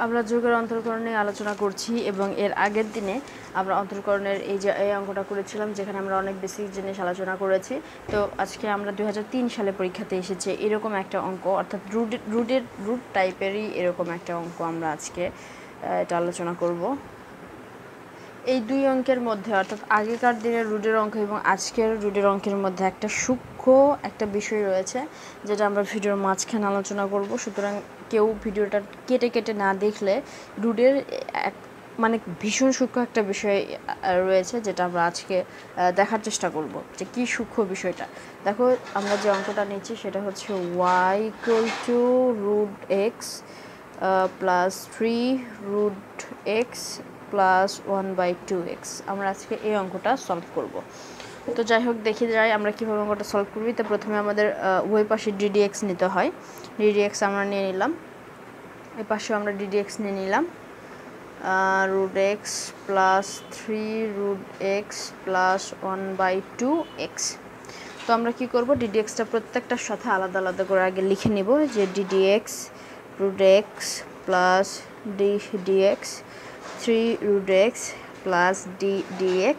আমরা যোগের অন্তরকরণ নিয়ে আলোচনা করছি এবং এর আগের দিনে আমরা অন্তরকরণের এই অঙ্কটা করেছিলাম যেখানে আমরা অনেক বেসিক জিনিস আলোচনা করেছি। তো আজকে আমরা 2003 সালে পরীক্ষাতে এসেছে এরকম একটা অঙ্ক, অর্থাৎ রুট টাইপেরই এরকম একটা অঙ্ক আমরা আজকে এটা আলোচনা করব। এই দুই অঙ্কের মধ্যে, অর্থাৎ আগেকার দিনের রুটের অঙ্ক এবং আজকের রুটের অঙ্কের মধ্যে একটা সূক্ষ্ম একটা বিষয় রয়েছে যেটা আমরা ভিডিওর মাঝখানে আলোচনা করব। সুতরাং কেউ ভিডিওটা কেটে কেটে না দেখলে রুটের মানে ভীষণ সূক্ষ্ম একটা বিষয় রয়েছে যেটা আমরা আজকে দেখার চেষ্টা করব যে কী সূক্ষ্ম বিষয়টা। দেখো, আমরা যে অঙ্কটা নিচ্ছি সেটা হচ্ছে y = √x plus 3√x plus 1/2x। আমরা আজকে এই অঙ্কটা সলভ করব। তো যাই হোক, দেখি যাই আমরা কীভাবে অঙ্কটা সলভ করবি। তো প্রথমে আমাদের উভয় পাশে ddx নিতে হয়। ddx আমরা নিয়ে নিলাম, এই পাশেও আমরা ddx নিয়ে নিলাম। √x plus 3√x plus 1/2x। তো আমরা কি করব, ddxটা প্রত্যেকটার সাথে আলাদা আলাদা করে আগে লিখে নিব যে ddx √x plus ddx 3√x plus dx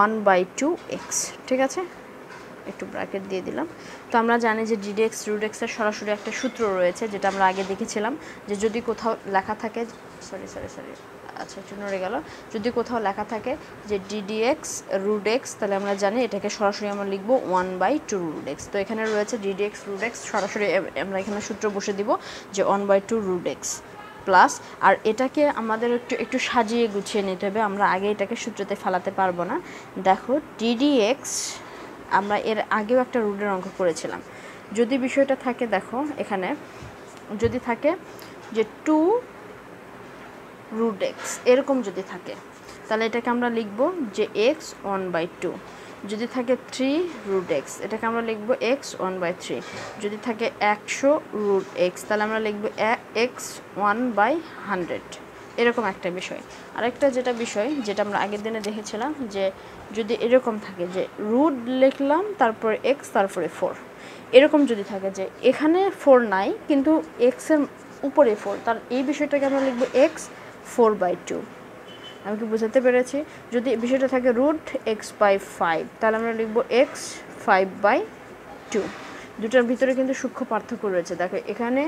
1/2x। ঠিক আছে, একটু ব্র্যাকেট দিয়ে দিলাম। তো আমরা জানি যে ddx √x এর সরাসরি একটা সূত্র রয়েছে যেটা আমরা আগে দেখেছিলাম যে যদি কোথাও লেখা থাকে আচ্ছা একটু নড়ে গেল, যদি কোথাও লেখা থাকে যে ddx √x তাহলে আমরা জানি এটাকে সরাসরি আমরা লিখব 1/2√x। তো এখানে রয়েছে ddx √x, সরাসরি আমরা এখানে সূত্র বসে দিব যে 1/2√x প্লাস, আর এটাকে আমাদের একটু সাজিয়ে গুছিয়ে নিতে হবে, আমরা আগে এটাকে সূত্রতে ফেলাতে পারবো না। দেখো ddx আমরা এর আগেও একটা রুটের অঙ্ক করেছিলাম। যদি বিষয়টা থাকে, দেখো এখানে যদি থাকে যে 2√x এরকম যদি থাকে তাহলে এটাকে আমরা লিখব যে x 1/2। যদি থাকে 3√x এটাকে আমরা লিখব x 1/3। যদি থাকে 100√x তাহলে আমরা লিখব x 1/100। এরকম একটা বিষয়। আরেকটা বিষয় যেটা আমরা আগের দিনে দেখেছিলাম যে যদি এরকম থাকে যে রুট লিখলাম তারপরে x তারপরে 4, এরকম যদি থাকে যে এখানে 4 নাই কিন্তু x এর উপরে 4, তার এই বিষয়টাকে আমরা লিখব x 4/2। আমি কি বোঝাতে পেরেছি? যদি বিষয়টা থাকে √x/5 তাহলে আমরা লিখব x 5/2। দুটার ভিতরে কিন্তু সূক্ষ্ম পার্থক্য রয়েছে। দেখো এখানে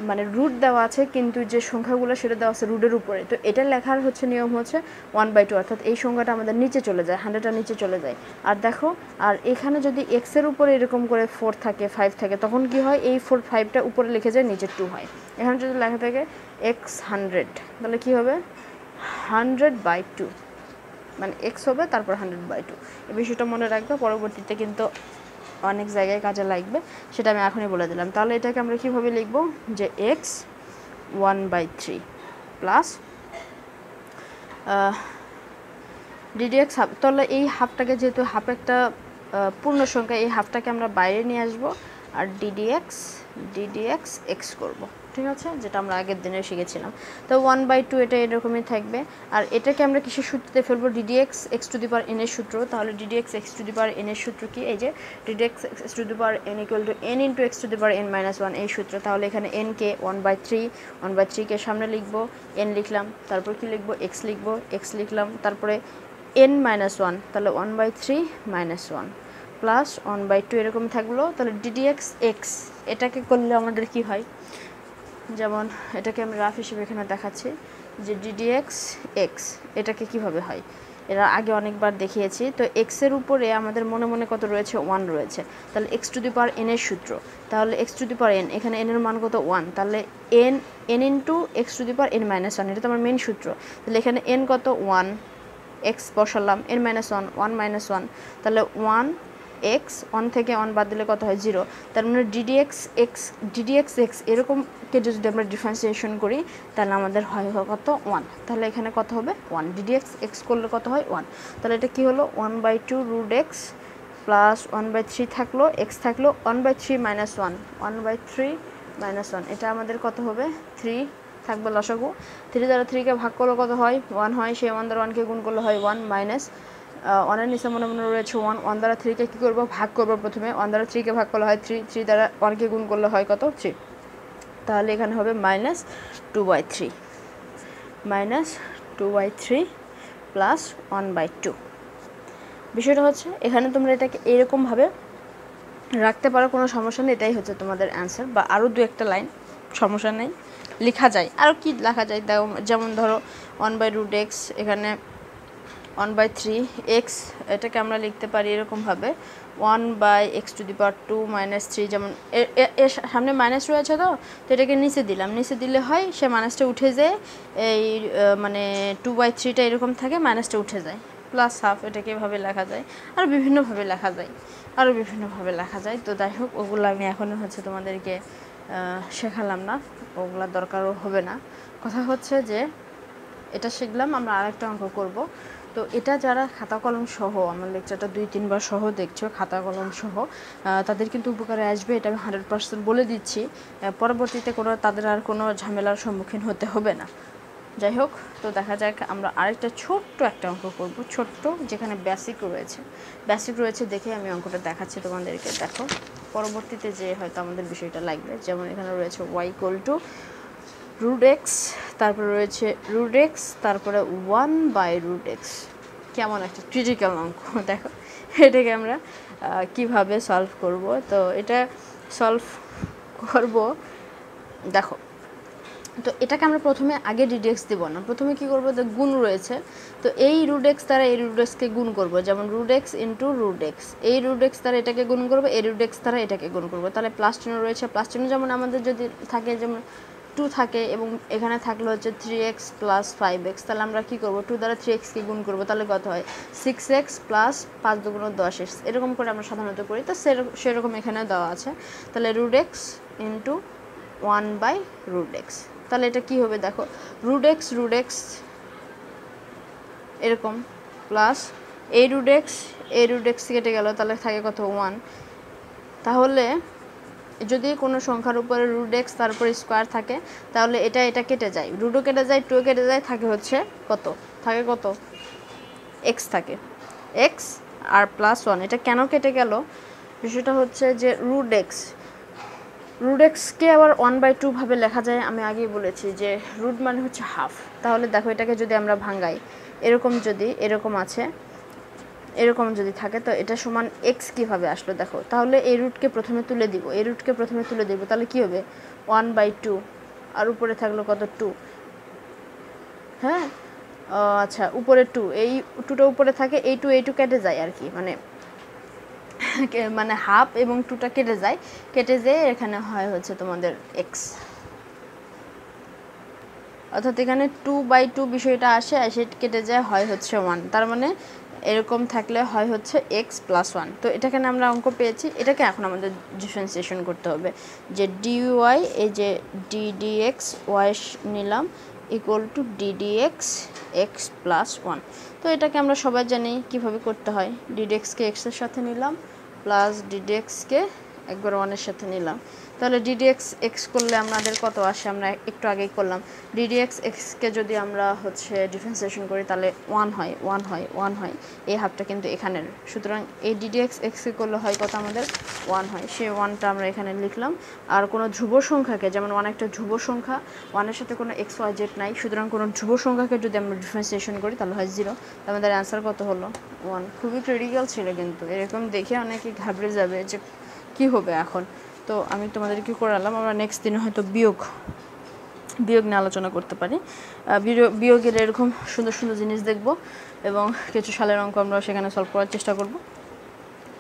মানে রুট দেওয়া আছে কিন্তু যে সংখ্যাগুলো সেটা দেওয়া আছে রুটের উপরে। তো এটা লেখার নিয়ম হচ্ছে 1/2, অর্থাৎ এই সংখ্যাটা আমাদের নিচে চলে যায়, 100টা নিচে চলে যায়। আর দেখো, আর এখানে যদি x এর উপরে এরকম করে 4 থাকে 5 থাকে তখন কি হয়, এই 4 5টা উপরে লিখে যায়, নিচে 2 হয়। এখানে যদি লেখা থাকে x 100 তাহলে কি হবে 100/2, মানে x হবে তারপর 100/2। এই বিষয়টা মনে রাখবে, পরবর্তীতে কিন্তু অনেক জায়গায় কাজে লাগবে, সেটা আমি এখনই বলে দিলাম। তাহলে এটাকে আমরা কীভাবে লিখব যে x 1/3 প্লাস ddx হাফ। তাহলে এই হাফটাকে, যেহেতু হাফ একটা পূর্ণ সংখ্যা, এই হাফটাকে আমরা বাইরে নিয়ে আসবো আর ddx x করব। ঠিক আছে, যেটা আমরা আগের দিনে শিখেছিলাম। তো 1/2 এটা এরকমই থাকবে। আর এটাকে আমরা কিসের সূত্রতে ফেলবো, ddx x⁴n এর সূত্র। তাহলে ddx x⁴n এর সূত্র কি, এই যে ddx x⁴n = n × x⁴n-1 এই সূত্র। তাহলে এখানে n কে 1/3 কে সামনে লিখবো, n লিখলাম, তারপর কি লিখবো x লিখবো, x লিখলাম, তারপরে n-1 তাহলে 1/3 - 1 প্লাস 1/2 এরকম থাকলো। তাহলে ddx x এটাকে করলে আমাদের কি হয়, যেমন এটাকে আমি রাফ হিসেবে এখানে দেখাচ্ছি যে ddx x এটাকে কিভাবে হয়, এরা আগে অনেকবার দেখিয়েছি। তো x এর উপরে আমাদের মনে মনে কত রয়েছে, 1 রয়েছে। তাহলে x⁴n এর সূত্র, তাহলে x⁴n এখানে n এর মান কত 1, তাহলে n × x⁴n-1 এটা তো আমার মেন সূত্র। তাহলে এখানে n কত 1, x বসালাম, n-1 1 - 1 তাহলে 1x, 1 থেকে 1 বাদ দিলে কত হয় 0। তার মানে ddx x এরকমকে যদি আমরা ডিফারেন্সিয়েশন করি তাহলে আমাদের হয় কত 1। তাহলে এখানে কত হবে 1, ddx x করলে কত হয় 1। তাহলে এটা কি হলো 1/2√x প্লাস 1/3 থাকলো, x থাকলো 1/3 - 1 1/3 - 1 এটা আমাদের কত হবে 3 থাকবে লসাগু। 3 দ্বারা 3 কে ভাগ করলে কত হয় 1 হয়, সেই 1 দ্বারা 1 কে গুণ করলে হয় 1 মাইনাস 1 এর নিচে মনে মনে রয়েছে 1, 1 দ্বারা 3 কে কী করবো ভাগ করবো, প্রথমে 1 দ্বারা 3 কে ভাগ করলে হয় 3, 3 দ্বারা 1 কে গুণ করলে হয় কত 3। তাহলে এখানে হবে -2/3 -2/3 প্লাস 1/2। বিষয়টা হচ্ছে এখানে তোমরা এটাকে এরকমভাবে রাখতে পারো, কোনো সমস্যা নেই। এটাই হচ্ছে তোমাদের অ্যান্সার, বা আরও দু একটা লাইন সমস্যা নেই লেখা যায়। আরও কি লেখা যায় যেমন ধরো 1/√x, এখানে 1/3x, এটাকে আমরা লিখতে পারি এরকমভাবে 1/x⁻2 - 3, যেমন এর সামনে মাইনাস রয়েছে, তো এটাকে নিচে দিলাম, নিচে দিলে হয় সে মাইনাসটা উঠে যায়, এই মানে 2/3টা এরকম থাকে, মাইনাসটা উঠে যায়, প্লাস হাফ, এটাকে এভাবে লেখা যায়, আর বিভিন্নভাবে লেখা যায়, তো যাই হোক ওগুলো আমি এখন হচ্ছে তোমাদেরকে শেখালাম না, ওগুলা দরকারও হবে না। কথা হচ্ছে যে এটা শিখলাম, আমরা আরেকটা অঙ্ক করব। তো এটা যারা খাতা কলম সহ আমার লেকচারটা 2-3 বার সহ দেখছো, খাতা কলম সহ, তাদের কিন্তু উপকারে আসবে, এটা আমি 100% বলে দিচ্ছি। পরবর্তীতে তাদের আর কোনো ঝামেলার সম্মুখীন হতে হবে না। যাই হোক, তো দেখা যাক, আমরা আরেকটা ছোট্ট একটা অঙ্ক করব, ছোট্ট, যেখানে বেসিক রয়েছে দেখে আমি অঙ্কটা দেখাচ্ছি তোমাদেরকে। দেখো পরবর্তীতে যে হয়তো আমাদের বিষয়টা লাগবে, যেমন এখানে রয়েছে y = √x, তারপরে রয়েছে √x, তারপরে 1/√x। কেমন একটা ক্রিটিক্যাল অঙ্ক, দেখো এটাকে আমরা কিভাবে সলভ করব। তো এটা সলভ করব, দেখো, তো এটাকে আমরা প্রথমে আগে √x দেব না, প্রথমে কি করব, গুণ রয়েছে, তো এই √x দ্বারা এই √x-কে গুণ করব, যেমন √x × √x, এই √x দ্বারা এটাকে গুণ করব, এই √x দ্বারা এটাকে গুণ করব, তাহলে প্লাস চিহ্ন রয়েছে, প্লাস চিহ্ন যেমন আমাদের যদি থাকে, যেমন 2 থাকে এবং এখানে থাকলে হচ্ছে 3x + 5x, তাহলে আমরা কি করব, 2 দ্বারা 3x-কে গুণ করব, তাহলে কত হয়, 6x + 5 × 10x, এরকম করে আমরা সাধারণত করি, তো সেরকম এখানে দেওয়া আছে। তাহলে √x × 1/√x, তাহলে এটা কি হবে, দেখো √x এরকম, প্লাস এই √x কেটে গেল, তাহলে থাকে কত, 1। তাহলে যদি কোনো সংখ্যার উপরে √x তারপরে স্কোয়ার থাকে, তাহলে এটা কেটে যায়, √ও কেটে যায়, 2 কেটে যায়, থাকে হচ্ছে কত, x থাকে, x আর +1। এটা কেন কেটে গেল, বিষয়টা হচ্ছে যে √x-কে আবার 1/2 ভাবে লেখা যায়, আমি আগেই বলেছি যে রুট মানে হচ্ছে হাফ। তাহলে দেখো এটাকে যদি আমরা ভাঙাই, এরকম যদি থাকে, তো এটা সমান x কিভাবে আসলো, দেখো, তাহলে এই রুটকে প্রথমে তুলে দিব, তাহলে কি হবে, 1/2, আর উপরে থাকলো কত, 2, হ্যাঁ, আচ্ছা, উপরে 2, এই 2টা উপরে থাকে, এই 2 কেটে যায় আর কি, মানে হাফ এবং 2টা কেটে যায়, এখানে হয় হচ্ছে তোমাদের x, অর্থাৎ এখানে 2/2 বিষয়টা আসে, কেটে যায়, হয় হচ্ছে 1, তার মানে এরকম থাকলে হয় হচ্ছে x + 1। তো এটাকে আমরা অঙ্ক পেয়েছি, এটাকে এখন আমাদের ডিফারেন্সিয়েশন করতে হবে, যে dy, এই যে ddx y নিলাম = ddx x + 1। তো এটাকে আমরা সবাই জানি কিভাবে করতে হয়, ddx-কে x এর সাথে নিলাম, প্লাস ddx-কে একবার 1-এর সাথে নিলাম, তাহলে ddx x করলে আমাদের কত আসে, আমরা একটু আগেই করলাম, ddx x-কে যদি আমরা হচ্ছে ডিফারেন্সিয়েশন করি, তাহলে 1 হয়, এই হাফটা কিন্তু এখানের, সুতরাং এই ddx x-কে করলে হয় কত, আমাদের 1 হয়, সেই 1টা আমরা এখানে লিখলাম। আর কোনো ধ্রুব সংখ্যাকে, যেমন 1 একটা ধ্রুব সংখ্যা, 1-এর সাথে কোনো x y z নাই, সুতরাং কোনো ধ্রুব সংখ্যাকে যদি আমরা ডিফারেন্সিয়েশন করি, তাহলে হয় 0, আমাদের অ্যান্সার কত হলো, 1। খুবই ক্রিটিক্যাল ছিল, কিন্তু এরকম দেখে অনেকে ঘাবড়ে যাবে যে কি হবে এখন। তো আমি তোমাদেরকে করালাম, আমরা নেক্সট দিনে হয়তো বিয়োগ নিয়ে আলোচনা করতে পারি, বিয়োগের এরকম সুন্দর জিনিস দেখব, এবং কিছু সালের অঙ্ক আমরা সেখানে সলভ করার চেষ্টা করব।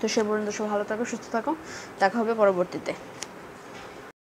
তো সে পর্যন্ত সব ভালো থাকো, সুস্থ থাকো, দেখা হবে পরবর্তীতে।